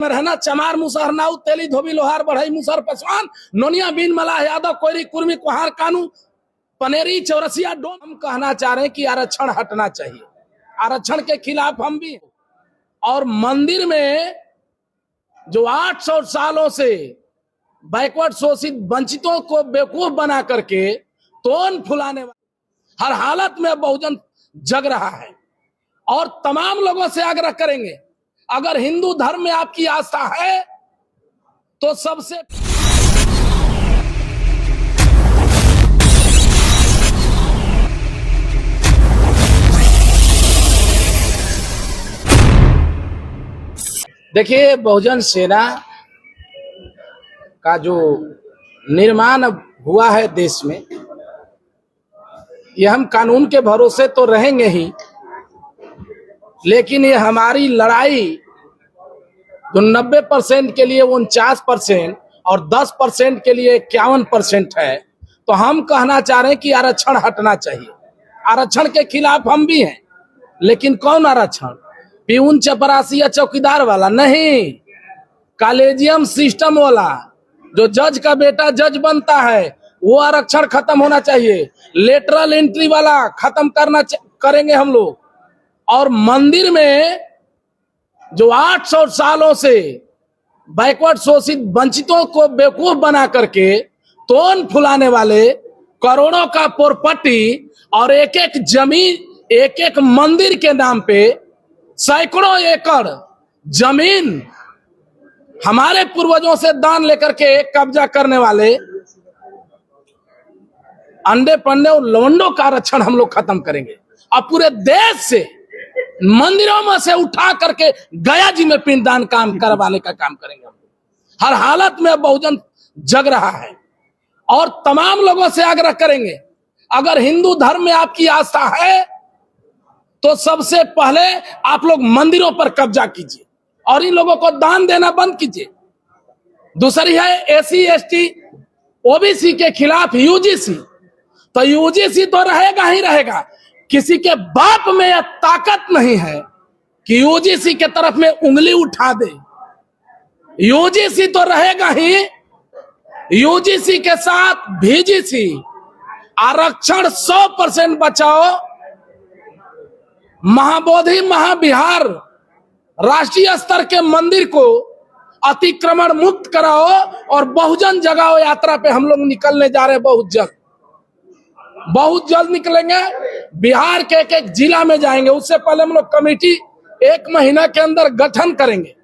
में रहना चमार मुसहर नाउ तेली धोबी लोहार बढ़ई मुसहर पसवान नोनिया बीन मलाह यादव कोयरी कुर्मी कुहार कानू पनेरी चौरसिया डोम। हम कहना चाह रहे हैं कि आरक्षण हटना चाहिए, आरक्षण के खिलाफ हम भी। और मंदिर में जो 800 सालों से बैकवर्ड शोषित वंचितों को बेवकूफ बना करके तोन फुलाने वाले हर हालत में बहुजन जग रहा है। और तमाम लोगों से आग्रह करेंगे, अगर हिंदू धर्म में आपकी आस्था है तो सबसे देखिए, बहुजन सेना का जो निर्माण हुआ है देश में, ये हम कानून के भरोसे तो रहेंगे ही, लेकिन ये हमारी लड़ाई जो 90% के लिए 49% और 10% के लिए 51% है, तो हम कहना चाह रहे हैं कि आरक्षण हटना चाहिए। आरक्षण के खिलाफ हम भी हैं, लेकिन कौन आरक्षण? प्यून चपरासी या चौकीदार वाला नहीं, कॉलेजियम सिस्टम वाला। जो जज का बेटा जज बनता है वो आरक्षण खत्म होना चाहिए। लेटरल एंट्री वाला खत्म करेंगे हम लोग। और मंदिर में जो 800 सालों से बैकवर्ड शोषित वंचितों को बेवकूफ बना करके तोन फुलाने वाले करोड़ों का प्रॉपर्टी और एक एक जमीन, एक एक मंदिर के नाम पे सैकड़ों एकड़ जमीन हमारे पूर्वजों से दान लेकर के कब्जा करने वाले अंडे पंडे और लवंडों का आरक्षण हम लोग खत्म करेंगे। और पूरे देश से मंदिरों में से उठा करके गया जी में पिंडदान काम करवाने का काम करेंगे हम लोग। हर हालत में बहुजन जग रहा है। और तमाम लोगों से आग्रह करेंगे, अगर हिंदू धर्म में आपकी आस्था है तो सबसे पहले आप लोग मंदिरों पर कब्जा कीजिए और इन लोगों को दान देना बंद कीजिए। दूसरी है एससी एसटी ओबीसी के खिलाफ यूजीसी। तो यूजीसी तो रहेगा ही रहेगा। किसी के बाप में यह ताकत नहीं है कि यूजीसी के तरफ में उंगली उठा दे। यूजीसी तो रहेगा ही। यूजीसी के साथ भीजीसी। आरक्षण 100% बचाओ। महाबोधि महाविहार राष्ट्रीय स्तर के मंदिर को अतिक्रमण मुक्त कराओ और बहुजन जगाओ यात्रा पे हम लोग निकलने जा रहे हैं। बहुत जल्द निकलेंगे। बिहार के एक एक जिला में जाएंगे। उससे पहले हम लोग कमेटी 1 महीना के अंदर गठन करेंगे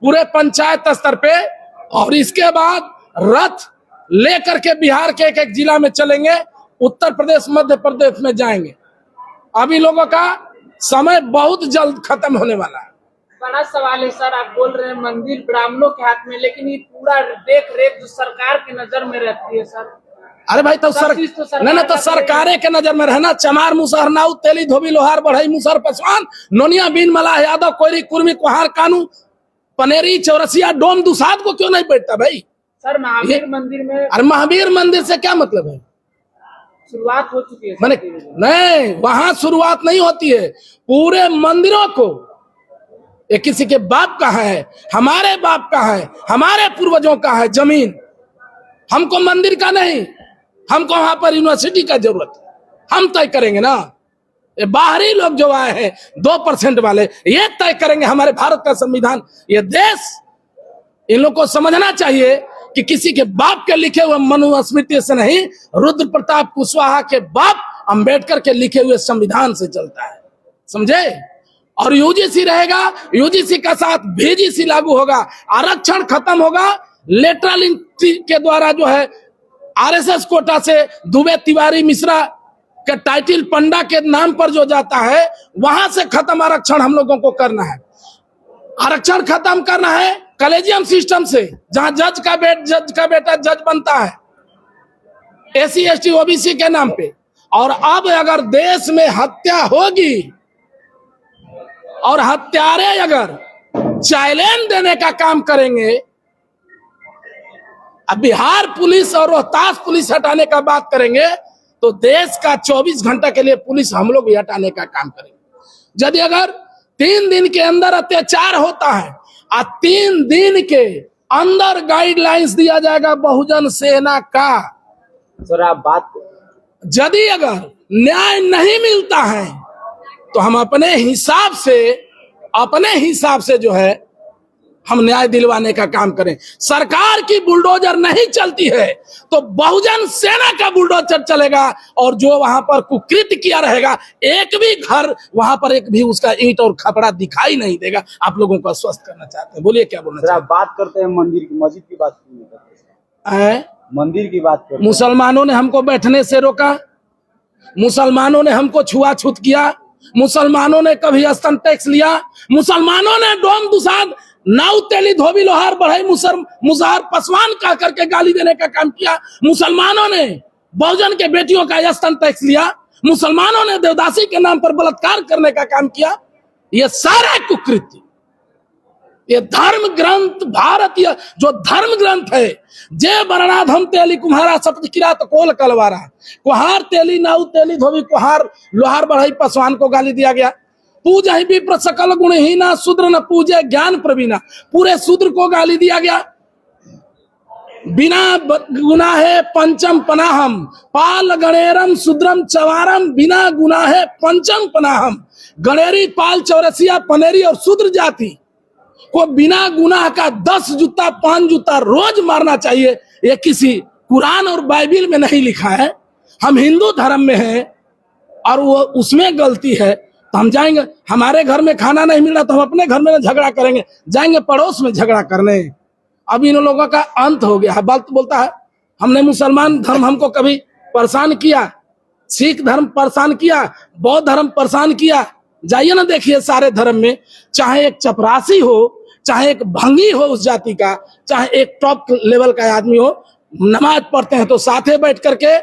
पूरे पंचायत स्तर पे, और इसके बाद रथ लेकर के बिहार के एक एक जिला में चलेंगे। उत्तर प्रदेश मध्य प्रदेश में जाएंगे। अभी लोगों का समय बहुत जल्द खत्म होने वाला है। बड़ा सवाल है सर, आप बोल रहे हैं मंदिर ब्राह्मणों के हाथ में, लेकिन ये पूरा देख रेख जो सरकार की नजर में रहती है सर। अरे भाई, तो सरकारें के नजर में रहना चमार मुसहर नाउ तेली धोबी लोहार बढ़ई मुसहर पसवान नोनिया बीन मलाह यादव कोयरी कुर्मी कुहार कानू पनेरी चौरसिया डोम दुसाद को क्यों नहीं बैठता भाई? सर महावीर मंदिर में। अरे महावीर मंदिर से क्या मतलब है? शुरुआत हो चुकी है मैंने नहीं, वहां शुरुआत नहीं होती है। पूरे मंदिरों को ये किसी के बाप का है, हमारे बाप का है, हमारे पूर्वजों का है जमीन। हमको मंदिर का नहीं, हमको वहां पर यूनिवर्सिटी का जरूरत है। हम तय करेंगे ना। ये बाहरी लोग जो आए हैं 2% वाले, ये तय करेंगे हमारे भारत का संविधान। ये देश, इन लोग को समझना चाहिए कि किसी के बाप के लिखे हुए मनुस्मृति से नहीं, रुद्र प्रताप कुशवाहा के बाप अंबेडकर के लिखे हुए संविधान से चलता है। समझे? और यूजीसी रहेगा, यूजीसी का साथ भीजीसी लागू होगा। आरक्षण खत्म होगा। लेटरल एंट्री के द्वारा जो है आरएसएस कोटा से दुबे तिवारी मिश्रा के टाइटल पंडा के नाम पर जो जाता है, वहां से खत्म आरक्षण हम लोगों को करना है। आरक्षण खत्म करना है कॉलेजियम सिस्टम से, जहां जज का बेटा जज बनता है एससी एसटी ओबीसी के नाम पे। और अब अगर देश में हत्या होगी और हत्यारे अगर चाइलेंज देने का काम करेंगे, अब बिहार पुलिस और रोहतास पुलिस हटाने का बात करेंगे, तो देश का 24 घंटा के लिए पुलिस हम लोग भी हटाने का काम करेंगे। यदि अगर 3 दिन के अंदर अत्याचार होता है और 3 दिन के अंदर गाइडलाइंस दिया जाएगा बहुजन सेना का। सर आप बात यदि अगर न्याय नहीं मिलता है तो हम अपने हिसाब से जो है हम न्याय दिलवाने का काम करें। सरकार की बुलडोजर नहीं चलती है तो बहुजन सेना का बुलडोजर चलेगा, और जो वहां पर कुकृत्य किया रहेगा, एक भी घर वहां पर एक भी उसका ईंट और खपड़ा दिखाई नहीं देगा। आप लोगों को आश्वस्त करना चाहते हैं, बोलिए क्या बोलना सर चाहते आप बात करते हैं मंदिर की, मस्जिद की बात क्यों नहीं करते? हैं? मंदिर की बात करते हैं। मुसलमानों ने हमको बैठने से रोका, मुसलमानों ने हमको छुआछूत किया, मुसलमानों ने कभी स्तन टैक्स लिया, मुसलमानों ने डोम दुसाद नाउ तेली धोबी लोहार बढ़ाई मुसहर पसवान कह करके गाली देने का काम किया, मुसलमानों ने बहुजन के बेटियों का स्तन टैक्स लिया, मुसलमानों ने देवदासी के नाम पर बलात्कार करने का काम किया। ये सारे कुकृत्य, ये धर्म ग्रंथ, भारतीय जो धर्म ग्रंथ है, जे बरनाधम तेली कुम्हारा सप्त किरात कोल कलवारा, कुहार तेली नाउ तेली धोबी कुहार लोहार बढ़ाई पसवान को गाली दिया गया। पूजा ही विप्र सकल गुणहीना शूद्र न पूजे ज्ञान प्रवीणा, पूरे शूद्र को गाली दिया गया। बिना गुनाहे पंचम पनाहम पाल गणेरम शूद्रम चवारम, बिना गुनाहे पंचम पनाहम, गणेरी पाल चौरसिया पनेरी और शूद्र जाति को बिना गुनाह का 10 जूता 5 जूता रोज मारना चाहिए। ये किसी कुरान और बाइबिल में नहीं लिखा है। हम हिंदू धर्म में हैं और वो उसमें गलती है तो हम जाएंगे, हमारे घर में खाना नहीं मिल रहा तो हम अपने घर में झगड़ा करेंगे, जाएंगे पड़ोस में झगड़ा करने। अब इन लोगों का अंत हो गया है। बोलता है हमने मुसलमान धर्म हमको कभी परेशान किया, सिख धर्म परेशान किया, बौद्ध धर्म परेशान किया। जाइए ना देखिए सारे धर्म में, चाहे एक चपरासी हो, चाहे एक भंगी हो उस जाति का, चाहे एक टॉप लेवल का आदमी हो, नमाज पढ़ते हैं तो साथे बैठ करके,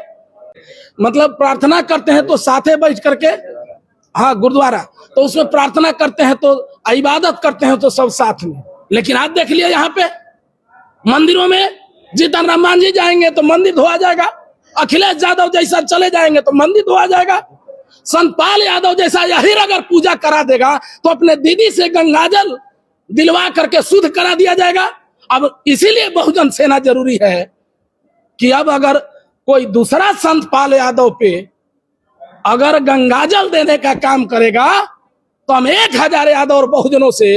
मतलब प्रार्थना करते हैं तो साथे बैठ करके, हाँ गुरुद्वारा तो उसमें प्रार्थना करते हैं तो इबादत करते हैं तो सब साथ में। लेकिन आज देख लिया यहाँ पे मंदिरों में जीतन राम मांझी जाएंगे तो मंदिर धोआ जाएगा, अखिलेश यादव जैसा चले जाएंगे तो मंदिर धोआ जाएगा, संतपाल यादव जैसा यही अगर पूजा करा देगा तो अपने दीदी से गंगाजल दिलवा करके शुद्ध करा दिया जाएगा। अब इसीलिए बहुजन सेना जरूरी है कि अब अगर कोई दूसरा संतपाल यादव पे अगर गंगाजल देने का काम करेगा तो हम 1000 यादव और बहुजनों से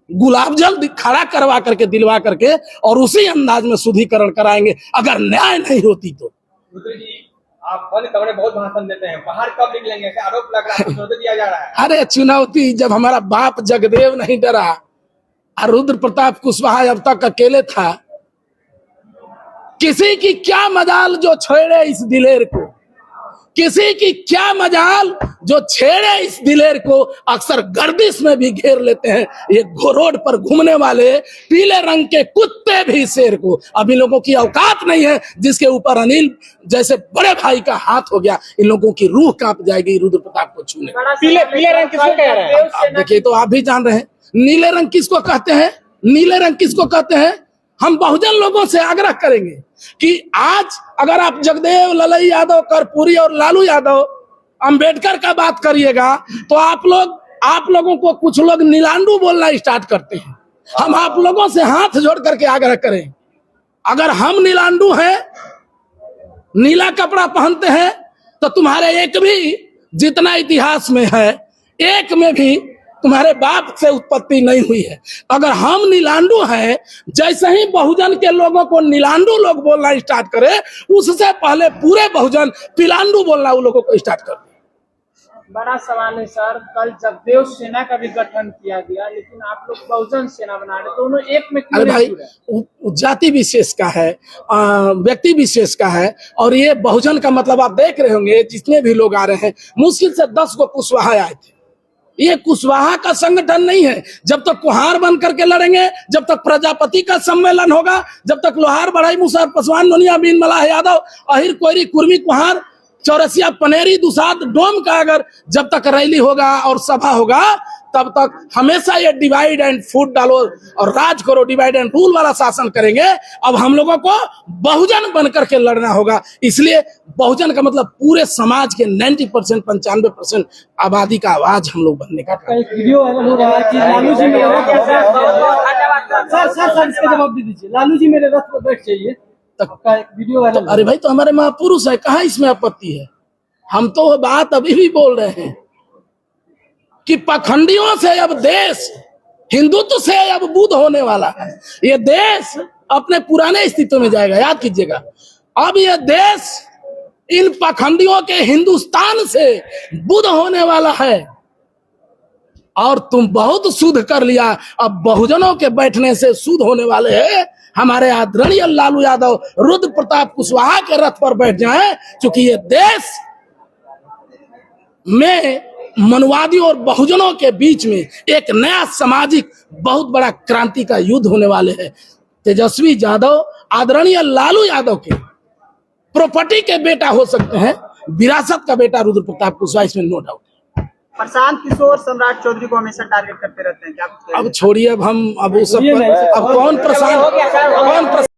गुलाब जल खड़ा करवा करके दिलवा करके और उसी अंदाज में शुद्धिकरण कराएंगे अगर न्याय नहीं होती तो। आप बहुत भाषण देते हैं, बाहर कब निकलेंगे? आरोप लग रहा है, चुनौती दिया जा रहा है। अरे चुनौती, जब हमारा बाप जगदेव नहीं डरा और रुद्र प्रताप कुशवाहा अब तक अकेले था, किसी की क्या मजाल जो छेड़े इस दिलेर को, किसी की क्या मजाल जो छेड़े इस दिलेर को। अक्सर गर्दिश में भी घेर लेते हैं ये रोड पर घूमने वाले पीले रंग के कुत्ते भी शेर को। अब इन लोगों की औकात नहीं है जिसके ऊपर अनिल जैसे बड़े भाई का हाथ हो गया, इन लोगों की रूह कांप जाएगी रुद्र प्रताप को छूने। पीले रंग किसको कह रहे हैं? आप देखिए तो आप भी जान रहे हैं नीले रंग किसको कहते हैं, नीले रंग किसको कहते हैं। हम बहुजन लोगों से आग्रह करेंगे कि आज अगर आप जगदेव, ललई यादव, कर्पूरी और लालू यादव, अंबेडकर का बात करिएगा तो आप लोगों को कुछ लोग नीलांडू बोलना स्टार्ट करते हैं। हम आप लोगों से हाथ जोड़ करके आग्रह करें, अगर हम नीलांडू हैं, नीला कपड़ा पहनते हैं तो तुम्हारे एक भी जितना इतिहास में है एक में भी तुम्हारे बाप से उत्पत्ति नहीं हुई है। अगर हम नीलांडू हैं, जैसे ही बहुजन के लोगों को नीलांडू लोग बोलना स्टार्ट करे, उससे पहले पूरे बहुजन पिलांडू बोलना उन लोगों को स्टार्ट कर दे। बड़ा सवाल है सर, कल जगदेव सेना का भी गठन किया गया लेकिन आप लोग बहुजन सेना बना रहे, दोनों एक में क्यों? अरे भाई जाति विशेष का है, व्यक्ति विशेष का है, और ये बहुजन का मतलब आप देख रहे होंगे जितने भी लोग आ रहे हैं, मुश्किल से 10 को कुशवाहा आए थे। ये कुशवाहा का संगठन नहीं है। जब तक कुहार बन करके लड़ेंगे, जब तक प्रजापति का सम्मेलन होगा, जब तक लोहार बढ़ाई मुसहर पसवान नोनिया बीन मलाह यादव अहिर कोयरी कुर्मी कुहार चौरसिया पनेरी दुसाद डोम का अगर जब तक रैली होगा और सभा होगा, तब तक हमेशा ये डिवाइड एंड फूड डालो और राज करो, डिवाइड एंड रूल वाला शासन करेंगे। अब हम लोगों को बहुजन बन करके लड़ना होगा, इसलिए बहुजन का मतलब पूरे समाज के 90% 95% आबादी का आवाज हम लोग बनने का काम। एक वीडियो वायरल हो रहा है कि लालू जी मेरे सर इसका जवाब दे दीजिए। लालू जी मेरे रथ पर बैठ जाइए, आपका एक वीडियो वायरल। अरे भाई तो हमारे महापुरुष है, कहाँ इसमें आपत्ति है? हम तो वो बात अभी भी बोल रहे हैं कि पाखंडियों से अब देश, हिंदुत्व से अब बुद्ध होने वाला है। ये देश अपने पुराने अस्तित्व में जाएगा, याद कीजिएगा। अब ये देश इन पाखंडियों के हिंदुस्तान से बुद्ध होने वाला है। और तुम बहुत शुद्ध कर लिया, अब बहुजनों के बैठने से शुद्ध होने वाले हैं। हमारे आदरणीय लालू यादव रुद्र प्रताप कुशवाहा के रथ पर बैठ जाएं, क्योंकि ये देश में मनवादियों और बहुजनों के बीच में एक नया सामाजिक बहुत बड़ा क्रांति का युद्ध होने वाले हैं। तेजस्वी यादव आदरणीय लालू यादव के प्रॉपर्टी के बेटा हो सकते हैं, विरासत का बेटा रुद्र प्रताप कुशवाहा, इसमें नो डाउट। प्रशांत किशोर सम्राट चौधरी को हमेशा टारगेट करते रहते हैं, क्या? अब छोड़िए, अब हम अब वो सब अब कौन प्रशांत